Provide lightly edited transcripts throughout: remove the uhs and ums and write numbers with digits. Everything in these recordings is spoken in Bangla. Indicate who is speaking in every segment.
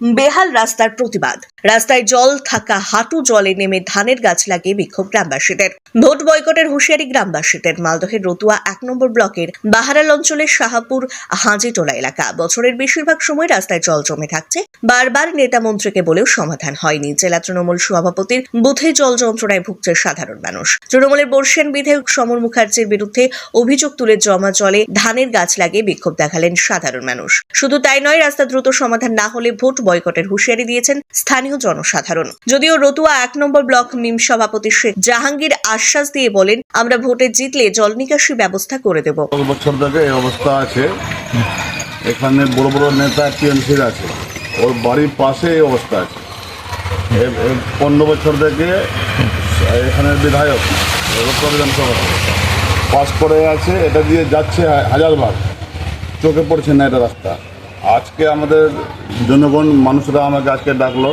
Speaker 1: বেহাল রাস্তার প্রতিবাদ। রাস্তায় জল থাকা হাঁটু জলে নেমে ধানের গাছ লাগিয়ে বিক্ষোভ গ্রামবাসীদের। ভোট বয়কটের হুঁশিয়ারি গ্রামবাসীদের। মালদহের রতুয়া 1 নম্বর ব্লকের বাহারাল অঞ্চলের শাহাপুর হাজিটোলা এলাকা। বছরের বেশিরভাগ সময় রাস্তায় জল জমে থাকছে। বারবার নেতা মন্ত্রীকে বলেও সমাধান হয়নি। জেলা তৃণমূল সভাপতির বুথে জল যন্ত্রণায় ভুগছে সাধারণ মানুষ। তৃণমূলের বর্ষিয়ান বিধায়ক সমর মুখার্জির বিরুদ্ধে অভিযোগ তুলে জমা জলে ধানের গাছ লাগিয়ে বিক্ষোভ দেখালেন সাধারণ মানুষ। শুধু তাই নয়, রাস্তা দ্রুত সমাধান না হলে ভোট বয়কটের হুঁশিয়ারি দিয়েছেন স্থানীয় জনসাধারণ। যদিও রতুয়া 1 নম্বর ব্লক মিম সভাপতি শেখ জাহাঙ্গীর আশ্বাস দিয়ে বলেন, আমরা ভোটে জিতলে জল নিকাশি ব্যবস্থা করে দেব।
Speaker 2: বছর থেকে এই অবস্থা আছে। এখানে বড় বড় নেতা টিএমসির আছে, ওর বাড়ির পাশে এই অবস্থা আছে। 15 বছর থেকে এখানের বিধায়ক বিধানসভা পাস করে আছে, এটা দিয়ে যাচ্ছে হাজারবার, চোখে পড়ছে না এটা রাস্তা। আজকে আমাদের জনগণ মানুষরা আমাকে আজকে ডাকলো,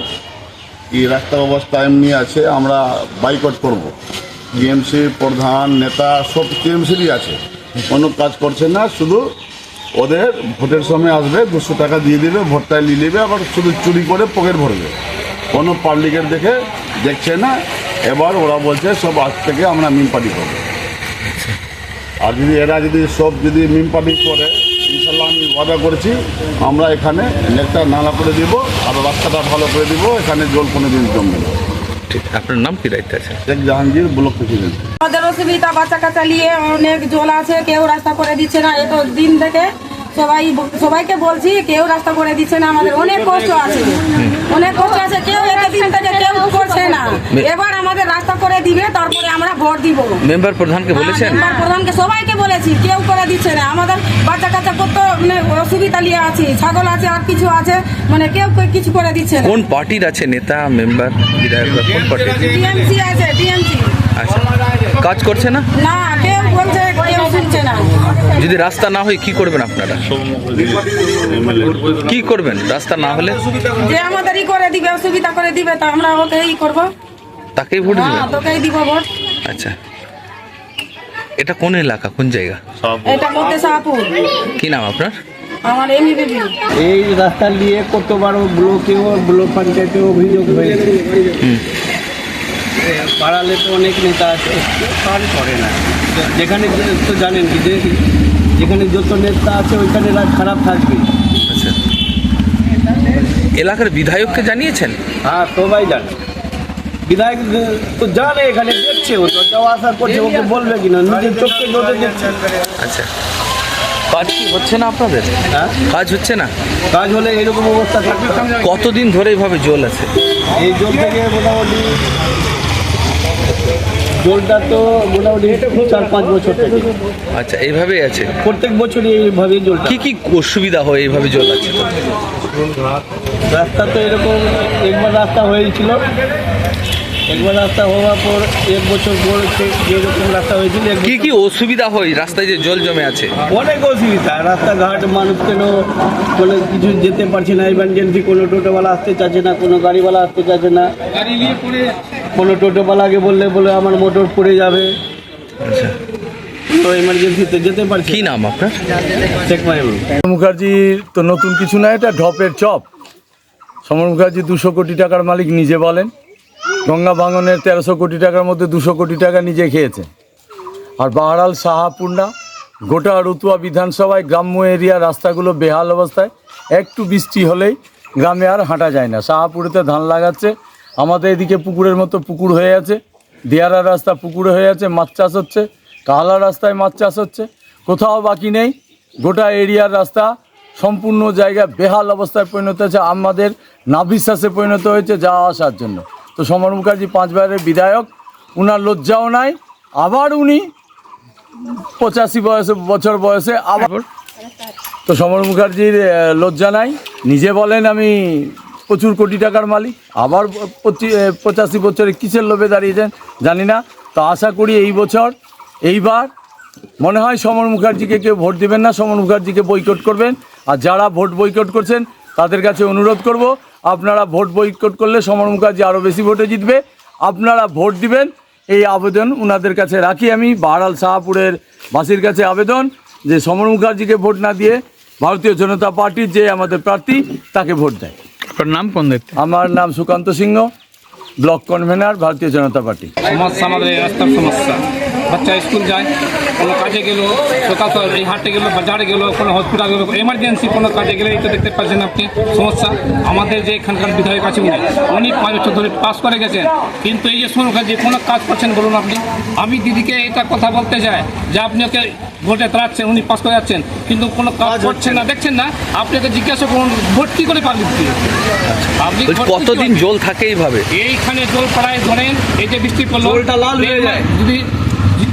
Speaker 2: এই রাস্তার অবস্থা এমনি আছে, আমরা বাইকট করব। টিএমসি প্রধান নেতা সব টিএমসিরই আছে, কোনো কাজ করছে না। শুধু ওদের ভোটের সময় আসবে, 200 টাকা দিয়ে দিবে, ভোটটায় নিয়ে নেবে, আবার শুধু চুরি করে পকেট ভরবে। কোনো পাবলিকের দেখছে না। এবার ওরা বলছে সব আজ থেকে আমরা মিম পার্টি করবো। আর যদি এরা সব মিম পার্টি করে, ইনশাল্লাহ আমি ওয়াদা করেছি আমরা এখানে একটা নালা করে দিব, আর রাস্তাটা ভালো করে দিব, এখানে জল কোনো দিন জমবে না।
Speaker 3: ঠিক, আপনার নাম কি দায়িত্ব আছে?
Speaker 2: Sheikh Jahangir, block president.
Speaker 4: আমাদের অসুবিধা, বাচ্চা কাচ্চা নিয়ে অনেক জল আছে, কেউ রাস্তা করে দিচ্ছে না। এত দিন থেকে সবাইকে বলছি, কেউ রাস্তা করে দিচ্ছে না। আমাদের অনেক কষ্ট আছে, কেউ এতদিন থেকে কেউ করছে না। এবার আমাদের রাস্তা করে দিবে, তারপরে আমরা ভোট দিব।
Speaker 3: মেম্বার প্রধানকে বলেছেন?
Speaker 4: মেম্বার প্রধানকে সবাইকে বলেছি, কেউ করে দিচ্ছে না। আমাদের বাচ্চা কাচ্চা কত অসুবিধা নিয়ে আছি, ছাগল আছে, আর কিছু আছে, কেউ কিছু করে দিচ্ছে না।
Speaker 3: কোন পার্টির আছে নেতা, মেম্বার, বিধায়ক? কোন পার্টি?
Speaker 4: টিএমসি আছে, টিএমসি।
Speaker 3: আচ্ছা, কাজ করছে না?
Speaker 4: না, কেউ বলছে, কেউ শুনছে না।
Speaker 3: যদি রাস্তা না হয় কি করবেন আপনারা? কি করবেন রাস্তা না হলে?
Speaker 4: যে আমাদেরই করে দিবে, অসুবিধা করে দিবে, তা আমরা ওকেই করবো,
Speaker 3: তাকেই ভোট দিবেন?
Speaker 4: তোকেই দিব ভোট।
Speaker 3: আচ্ছা, এটা কোন এলাকা, কোন জায়গা?
Speaker 4: এটা মধ্যে শাহপুর।
Speaker 3: কি নাম আপনার?
Speaker 4: আমার এমনি বেবি।
Speaker 5: এই রাস্তা নিয়ে কতবারও ব্লক পঞ্চায়েতে অভিযোগ হয়েছে। পাড়ালে তো অনেক নেতা আছে, কাজ করে না। যেখানে তো জানেন কি, যেখানে যত নেতা আছে ওইখানে রাজ খারাপ থাকবে।
Speaker 3: আচ্ছা, এলাকার বিধায়ককে জানিয়েছেন?
Speaker 5: হ্যাঁ, সবাই জানে। বিধায়ক তো জানে, এখানে দেখছে, ও তো যাওয়া আসা করছে, ওকে বলবে কিনা, নিজের চোখকে জোটে দেখছে।
Speaker 3: আচ্ছা, কাজ কি হচ্ছে না আপনাদের?
Speaker 5: হ্যাঁ,
Speaker 3: কাজ হচ্ছে না।
Speaker 5: কাজ হলে এরকম অবস্থা থাকবে।
Speaker 3: কতদিন ধরে এইভাবে জল আছে?
Speaker 5: এই জল থেকে মোটামুটি জলটা তো মোটামুটি 4-5 বছর থেকে।
Speaker 3: আচ্ছা, এইভাবেই আছে
Speaker 5: প্রত্যেক বছরই এইভাবে জল।
Speaker 3: কি কি অসুবিধা হয় এইভাবে জল আছে?
Speaker 5: রাস্তা তো এরকম একবার রাস্তা হয়েছিল, একবার রাস্তা হওয়ার পর 1 বছর পর যেরকম রাস্তা হয়েছিল।
Speaker 3: কি কি অসুবিধা হয় রাস্তায় যে জল জমে আছে?
Speaker 5: অনেক অসুবিধা, রাস্তাঘাট মানুষ কেন কিছু যেতে পারছে না। ইমার্জেন্সি কোনো টোটোওয়ালা আসতে চাচ্ছে না, কোনো গাড়িওয়ালা আসতে চাচ্ছে না। কোনো টোটোওয়ালাকে বলে আমার মোটর পড়ে যাবে।
Speaker 3: আচ্ছা,
Speaker 5: তো ইমার্জেন্সিতে যেতে পারছি।
Speaker 3: কি নাম আপনার?
Speaker 5: শেখ মাহিবুল
Speaker 6: মুখার্জি তো নতুন কিছু না, এটা ঢপের চপ। সমর মুখার্জি 200 কোটি টাকার মালিক, নিজে বলেন। গঙ্গা ভাঙনের 1300 কোটি টাকার মধ্যে 200 কোটি টাকা নিজে খেয়েছে। আর বাহারাল শাহাপুরনা গোটা রতুয়া বিধানসভায় গ্রাম্য এরিয়া রাস্তাগুলো বেহাল অবস্থায়। একটু বৃষ্টি হলেই গ্রামে আর হাঁটা যায় না। শাহাপুরেতে ধান লাগাচ্ছে, আমাদের এদিকে পুকুরের মতো পুকুর হয়ে আছে, দিয়ারা রাস্তা পুকুরে হয়ে আছে, মাছ চাষ হচ্ছে। কালা রাস্তায় মাছ চাষ হচ্ছে, কোথাও বাকি নেই। গোটা এরিয়ার রাস্তা সম্পূর্ণ জায়গা বেহাল অবস্থায় পরিণত হয়েছে, আমাদের নাভিশ্বাসে পরিণত হয়েছে যাওয়া আসার জন্য। তো সমর মুখার্জি 5 বারের বিধায়ক, উনার লজ্জাও নাই। আবার উনি 85 বছর বয়সে আবার। তো সমর মুখার্জির লজ্জা নাই, নিজে বলেন আমি প্রচুর কোটি টাকার মালিক। আবার 85 বছরে কিসের লোভে দাঁড়িয়েছেন জানি না। তো আশা করি এইবার মনে হয় সমর মুখার্জিকে কেউ ভোট দেবেন না, সমর মুখার্জিকে বয়কট করবেন। আর যারা ভোট বয়কট করছেন তাদের কাছে অনুরোধ করব, আপনারা ভোট বয়কট করলে সমর মুখার্জি আরও বেশি ভোটে জিতবে। আপনারা ভোট দিবেন, এই আবেদন ওনাদের কাছে রাখি। আমি বাহারাল শাহপুরের বাসীর কাছে আবেদন যে সমর মুখার্জিকে ভোট না দিয়ে ভারতীয় জনতা পার্টির যে আমাদের প্রার্থী তাকে ভোট দেয়।
Speaker 7: আপনার নাম কোন দায়িত্বে?
Speaker 6: আমার নাম সুকান্ত সিংহ, ব্লক কনভেনার, ভারতীয় জনতা পার্টি।
Speaker 8: সমস্যা আমাদের এই রাস্তার সমস্যা। বাচ্চা স্কুল যায়, কোনো কাজে গেল, সকাল এই হাটে গেল, বাজারে গেল, কোনো হসপিটাল গেল, এমার্জেন্সি কোনো কাজে গেলে এই তো দেখতে পাচ্ছেন আপনি সমস্যা। আমাদের যে এখানকার বিধায়ক আছে উনি 5 বছর ধরে পাস করে গেছেন, কিন্তু এই যে সরকার যে কোনো কাজ করছেন বলুন আপনি। আমি দিদিকে এটা কথা বলতে চাই যে আপনি ওকে ভোটে দাঁড়াচ্ছেন, উনি পাস করে যাচ্ছেন, কিন্তু কোনো কাজ করছেন না, দেখছেন না। আপনাকে জিজ্ঞাসা করুন ভোট কী করে পাবলিক দিয়ে? পাবলিক
Speaker 3: বলছি, কতদিন জল থাকে এইভাবে?
Speaker 8: এইখানে জল পড়ায় ধরেন, এই যে বৃষ্টি পড়লো,
Speaker 5: জলটা লাল হয়ে যায়।
Speaker 8: যদি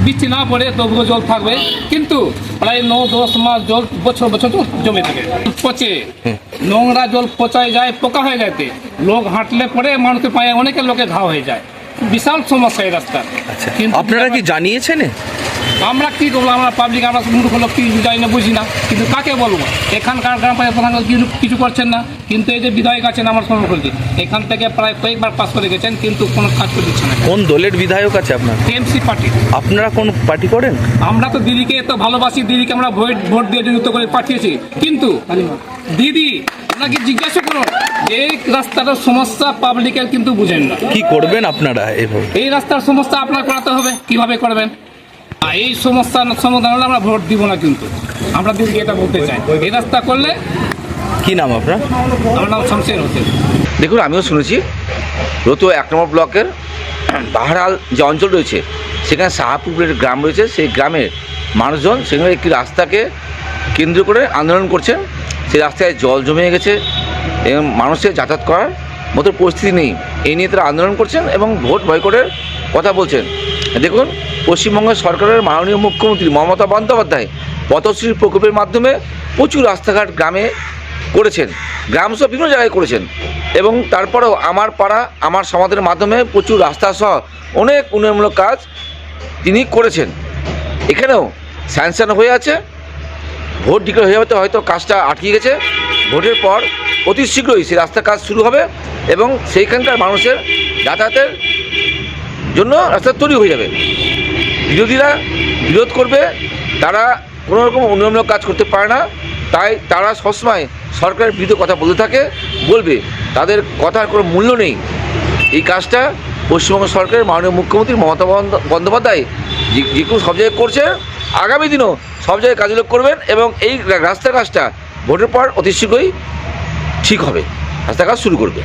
Speaker 8: বৃষ্টি না পড়ে তবুও জল থাকবে, কিন্তু প্রায় 9-10 মাস জল বছর বছর জমে থাকে, পচে নোংরা জল পচায় যায়, পোকা হয়ে যাতে লোক হাঁটলে পরে মানুষের পায়ে অনেকের লোকে ঘা হয়ে যায়। বিশাল সমস্যা এই রাস্তা।
Speaker 3: আচ্ছা,
Speaker 8: কিন্তু
Speaker 3: আপনারা কি জানিয়েছেন?
Speaker 8: আমরা কি করবো, আমরা পাবলিক, আমরা মূর্খ লোক, কি জানি না, বুঝি না, কিন্তু কাকে বলবো? এখানকার গ্রাম পঞ্চায়েত প্রধান কিছু করছেন না, কিন্তু এই যে বিধায়ক আছেন আমার সর্বকর্তী, এখান থেকে প্রায় কয়েকবার পাস করে গেছেন, কিন্তু কোনো কাজ করে দিচ্ছে না।
Speaker 3: কোন দলের বিধায়ক আছে আপনার?
Speaker 8: TMC party.
Speaker 3: আপনারা কোন পার্টি করেন?
Speaker 8: আমরা তো দিদিকে এত ভালোবাসি, দিদিকে আমরা ভোট দিয়ে যুক্ত করে পাঠিয়েছি, কিন্তু দিদি ওনাকে জিজ্ঞাসা করুন, এই রাস্তাটার সমস্যা পাবলিকের কিন্তু বুঝেন না।
Speaker 3: কি করবেন আপনারা এভাবে?
Speaker 8: এই রাস্তার সমস্যা আপনার করাতে হবে, কিভাবে করবেন? আর এই সমস্যার সমাধান হলে আমরা ভোট দিব না, কিন্তু আমরা দিদিকে এটা বলতে চাই, এই রাস্তা করলে।
Speaker 3: কি নাম আপনার?
Speaker 8: আমার নাম শামসের হোসেন।
Speaker 9: দেখুন, আমিও শুনেছি রতুয়া 1 নম্বর ব্লকের বাহারাল যে অঞ্চল রয়েছে সেখানে শাহপুরের গ্রাম রয়েছে, সেই গ্রামের মানুষজন সেখানে একটি রাস্তাকে কেন্দ্র করে আন্দোলন করছেন। সেই রাস্তায় জল জমে গেছে এবং মানুষের যাতায়াত করার মতো পরিস্থিতি নেই, এই নিয়ে তারা আন্দোলন করছেন এবং ভোট বয়কটের কথা বলছেন। দেখুন, পশ্চিমবঙ্গ সরকারের মাননীয় মুখ্যমন্ত্রী মমতা বন্দ্যোপাধ্যায় পথশ্রী প্রকল্পের মাধ্যমে প্রচুর রাস্তাঘাট গ্রামে করেছেন, গ্রামসহ বিভিন্ন জায়গায় করেছেন, এবং তারপরেও আমার পাড়া আমার সমাজের মাধ্যমে প্রচুর রাস্তাসহ অনেক উন্নয়নমূলক কাজ তিনি করেছেন। এখানেও স্যাংশন হয়ে আছে, ভোট ডিক্লেয়ার হয়ে যাবে, হয়তো কাজটা আটকে গেছে। ভোটের পর অতি শীঘ্রই সেই রাস্তার কাজ শুরু হবে এবং সেইখানকার মানুষের যাতায়াতের জন্য রাস্তা তৈরি হয়ে যাবে। বিরোধীরা বিরোধ করবে, তারা কোনো রকম উন্নয়নমূলক কাজ করতে পারে না, তাই তারা সবসময় সরকারের বিরুদ্ধে কথা বলতে থাকে, বলবে, তাদের কথার কোনো মূল্য নেই। এই কাজটা পশ্চিমবঙ্গ সরকারের মাননীয় মুখ্যমন্ত্রী মমতা বন্দ্যোপাধ্যায় যে কোনো সব জায়গায় করছে, আগামী দিনও সব জায়গায় কাজগুলো করবেন এবং এই রাস্তার কাজটা ভোটের পর অতি শীঘ্রই ঠিক হবে, রাস্তার কাজ শুরু করবে।